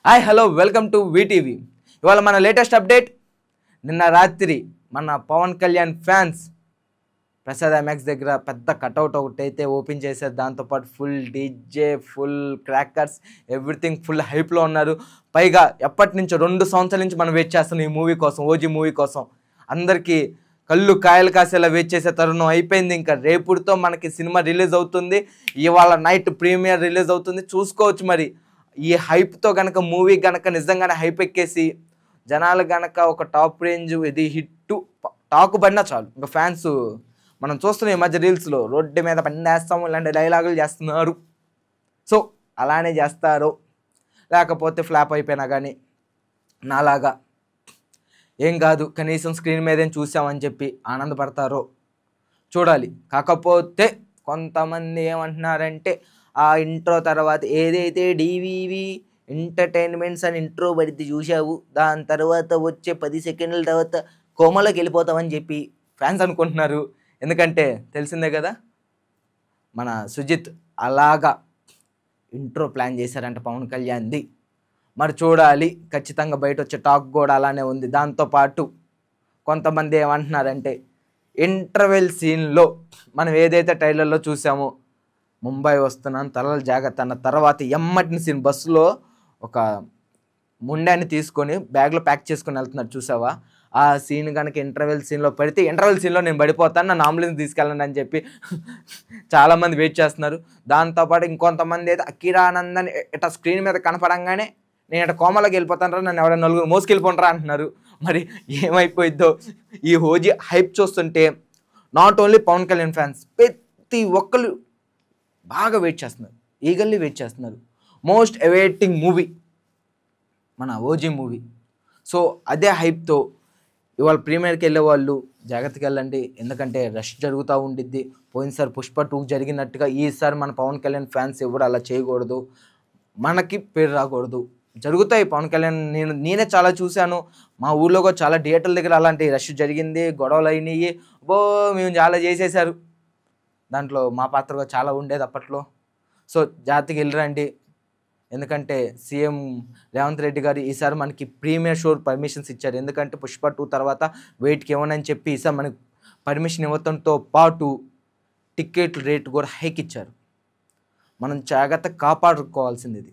Hi hello welcome to VTV. ఇవాళ మన latest update. నిన్న రాత్రి మన పవన్ కళ్యాణ్ ఫ్యాన్స్ ప్రసాద్ ఎంఎక్స్ దగ్గర పెద్ద కటౌట్ ఒకటి అయితే ఓపెన్ చేశారు. దాంతోపాటు full DJ, full crackers, everything full హైప్లో ఉన్నారు. పైగా ఎప్పటి నుంచో 2 సంవత్సరాల నుంచి మనం వెయిట్ చేస్తున్నాం ఈ మూవీ కోసం, ఓజీ మూవీ కోసం. అందరికీ కళ్ళు కాయలు కాసేలా వెయిట్ చేసే తరుణం అయిపోయింది. ఇంకా రేపుడితో మనకి సినిమా రిలీజ్ అవుతుంది. ఇవాళ నైట్ ప్రీమియర్ రిలీజ్ అవుతుంది. చూసుకోవచ్చు మరి ఈ హైప్తో కనుక మూవీ కనుక నిజంగానే హైప్ ఎక్కేసి జనాలు కనుక ఒక టాప్ రేంజ్ ఇది హిట్ టాక్ పడినా చాలు, ఇంకా ఫ్యాన్స్ మనం చూస్తున్నాం ఈ మధ్య రీల్స్లో రోడ్డు మీద పండేస్తాము ఇలాంటి డైలాగులు చేస్తున్నారు. సో అలానే చేస్తారు, లేకపోతే ఫ్లాప్ అయిపోయినా కానీ నాలాగా ఏం కాదు కనీసం స్క్రీన్ మీదేం చూసామని చెప్పి ఆనందపడతారో చూడాలి. కాకపోతే కొంతమంది ఏమంటున్నారంటే ఆ ఇంట్రో తర్వాత ఏదైతే డివివి ఎంటర్టైన్మెంట్స్ అని ఇంట్రో పడితే చూసావు, దాని తర్వాత వచ్చే 10 సెకండ్ల తర్వాత కోమలోకి వెళ్ళిపోతామని చెప్పి ఫ్యాన్స్ అనుకుంటున్నారు. ఎందుకంటే తెలిసిందే కదా మన సుజిత్ అలాగా ఇంట్రో ప్లాన్ చేశారంట పవన్ కళ్యాణ్ది. మరి చూడాలి, ఖచ్చితంగా బయట వచ్చే టాక్ కూడా అలానే ఉంది. దాంతోపాటు కొంతమంది ఏమంటున్నారంటే ఇంటర్వెల్ సీన్లో మనం ఏదైతే ట్రైలర్లో చూసామో ముంబై వస్తున్నాను తలల జాగ్రత్త అన్న తర్వాత ఎమ్మటిని సీన్ బస్సులో ఒక ముండాన్ని తీసుకొని బ్యాగ్లో ప్యాక్ చేసుకొని వెళ్తున్నారు చూసావా, ఆ సీన్ కనుక ఇంటర్వెల్ సీన్లో పడితే ఇంటర్వెల్ సీన్లో నేను పడిపోతాను, నన్ను అంబులెన్స్ తీసుకెళ్ళండి అని చెప్పి చాలామంది వెయిట్ చేస్తున్నారు. దాంతోపాటు ఇంకొంతమంది అయితే అకిరానందని ఇట్లా స్క్రీన్ మీద కనపడంగానే నేను ఇట్లా కోమలోకి వెళ్ళిపోతాను, నన్ను ఎవరైనా నలుగురు మోసుకెళ్ళిపోంటారా అంటున్నారు. మరి ఏమైపోయిద్దో ఈ ఓజీ హైప్ చూస్తుంటే not only Pawan Kalyan fans, ప్రతి ఒక్కరు బాగా వెయిట్ చేస్తున్నారు, ఈగల్లీ వెయిట్ చేస్తున్నారు. మోస్ట్ అవైటింగ్ మూవీ మన ఓజీ మూవీ. సో అదే హైప్తో ఇవాళ ప్రీమియర్కి వెళ్ళే వాళ్ళు జాగ్రత్తగా వెళ్ళండి, ఎందుకంటే రష్ జరుగుతూ ఉండిద్ది. పోయినసారి పుష్ప 2 జరిగినట్టుగా ఈసారి మన పవన్ కళ్యాణ్ ఫ్యాన్స్ ఎవరు అలా చేయకూడదు, మనకి పేరు రాకూడదు. జరుగుతాయి పవన్ కళ్యాణ్, నేనే చాలా చూశాను. మా ఊళ్ళో కూడా చాలా థియేటర్ల దగ్గర అలాంటి రష్ జరిగింది, గొడవలు అయినాయి, మేము చాలా చేసేసారు. దాంట్లో మా పాత్ర కూడా చాలా ఉండేది అప్పట్లో. సో జాగ్రత్తగా వెళ్ళరండి, ఎందుకంటే సీఎం రేవంత్ రెడ్డి గారు ఈసారి మనకి ప్రీమియర్ షో పర్మిషన్స్ ఇచ్చారు. ఎందుకంటే పుష్ప 2 తర్వాత వెయిట్కి ఇవ్వనని చెప్పి ఈసారి మనకి పర్మిషన్ ఇవ్వడంతో పాటు టికెట్ రేట్ కూడా హైక్ ఇచ్చారు. మనం జాగ్రత్తగా కాపాడుకోవాల్సింది ఇది.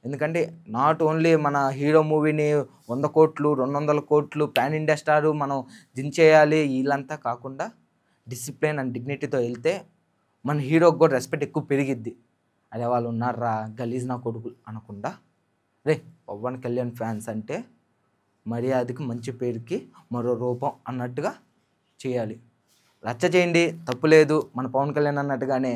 ఎందుకంటే నాట్ ఓన్లీ మన హీరో మూవీని 100 కోట్లు 200 కోట్లు పాన్ ఇండియా స్టారు మనం దించేయాలి వీళ్ళంతా కాకుండా డిసిప్లిన్ అండ్ డిగ్నిటీతో వెళ్తే మన హీరోకి కూడా రెస్పెక్ట్ ఎక్కువ పెరిగిద్ది. అదే వాళ్ళు ఉన్నారా గలీజ్ నా కొడుకులు అనకుండా, రే పవన్ కళ్యాణ్ ఫ్యాన్స్ అంటే మర్యాదకి మంచి పేరుకి మరో రూపం అన్నట్టుగా చేయాలి. రచ్చ చేయండి తప్పులేదు, మన పవన్ కళ్యాణ్ అన్నట్టుగానే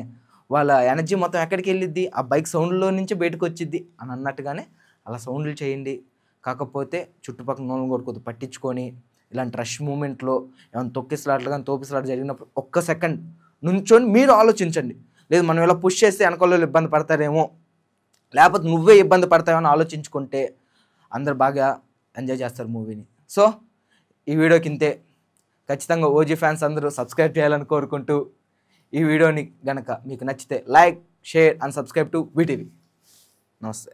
వాళ్ళ ఎనర్జీ మొత్తం ఎక్కడికి వెళ్ళిద్ది, ఆ బైక్ సౌండ్లో నుంచి బయటకు వచ్చిద్ది అని అన్నట్టుగానే అలా సౌండ్లు చేయండి. కాకపోతే చుట్టుపక్కల నోళ్ళని కూడా కొద్దిగా పట్టించుకొని ఇలాంటి రష్ మూమెంట్లో ఏమైనా తొక్కిసలాట్లు కానీ తోపిసలాట్లు జరిగినప్పుడు ఒక్క సెకండ్ నుంచొని మీరు ఆలోచించండి. లేదు మనం ఇలా పుష్ చేస్తే వెనకాల ఇబ్బంది పడతారేమో, లేకపోతే నువ్వే ఇబ్బంది పడతావేమో ఆలోచించుకుంటే అందరు బాగా ఎంజాయ్ చేస్తారు మూవీని. సో ఈ వీడియోకి ఇంతే. ఖచ్చితంగా ఓజీ ఫ్యాన్స్ అందరూ సబ్స్క్రైబ్ చేయాలని కోరుకుంటూ, ఈ వీడియోని గనక మీకు నచ్చితే like, share and subscribe to VTV. నమస్తే.